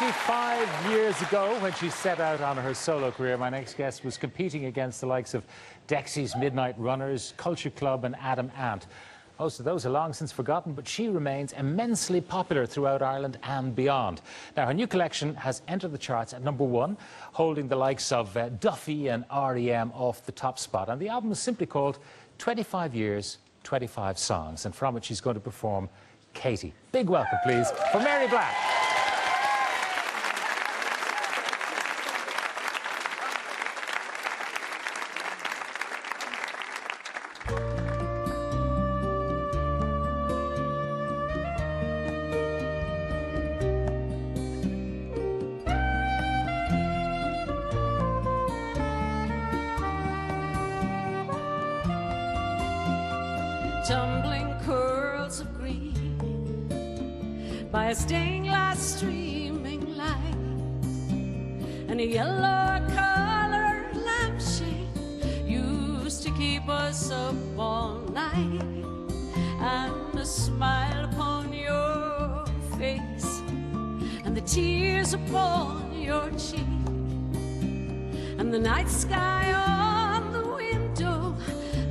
25 years ago, when she set out on her solo career, my next guest was competing against the likes of Dexy's Midnight Runners, Culture Club and Adam Ant. Most of those are long since forgotten, but she remains immensely popular throughout Ireland and beyond. Now, her new collection has entered the charts at #1, holding the likes of Duffy and R.E.M. off the top spot. And the album is simply called 25 Years, 25 Songs. And from it, she's going to perform Katie. Big welcome, please, for Mary Black. Tumbling curls of green by a stained glass streaming light, and a yellow color lampshade used to keep us up all night, and a smile upon your face and the tears upon your cheek, and the night sky on the window,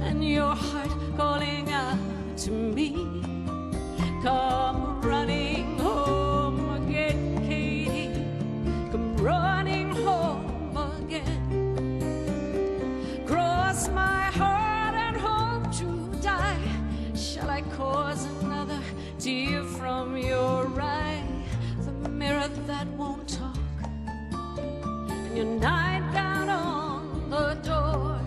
and your heart calling out to me. Come running home again, Katie. Come running home again. Cross my heart and hope to die. Shall I cause another tear from your eye? The mirror that won't talk, and your nightgown on the door,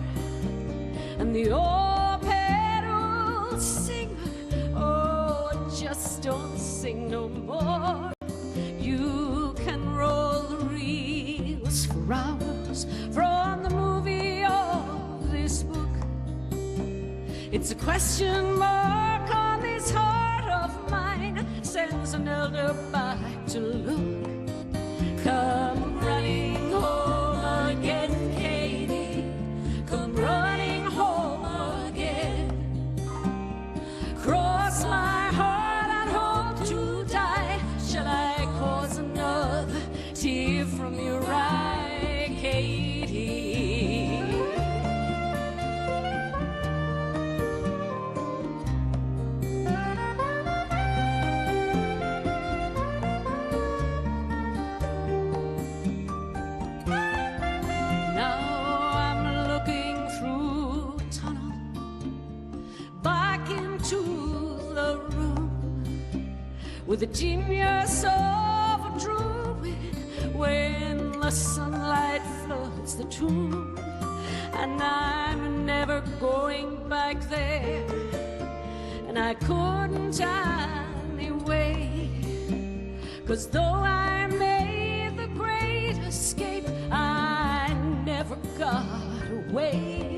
and the old pedal singer, oh, just don't sing no more. You can roll the reels for hours from the movie of this book. It's a question mark on this heart of mine, sends an elder back to look. Come running home again, Katie. Come running home again. Cross my heart and hope to die. Shall I cause another tear from your eye, Katie? Now I'm looking through a tunnel back into the room with the genius of a druid when the sunlight floods the tomb. And I'm never going back there, and I couldn't anyway, 'cause though I made the great escape, I never got away.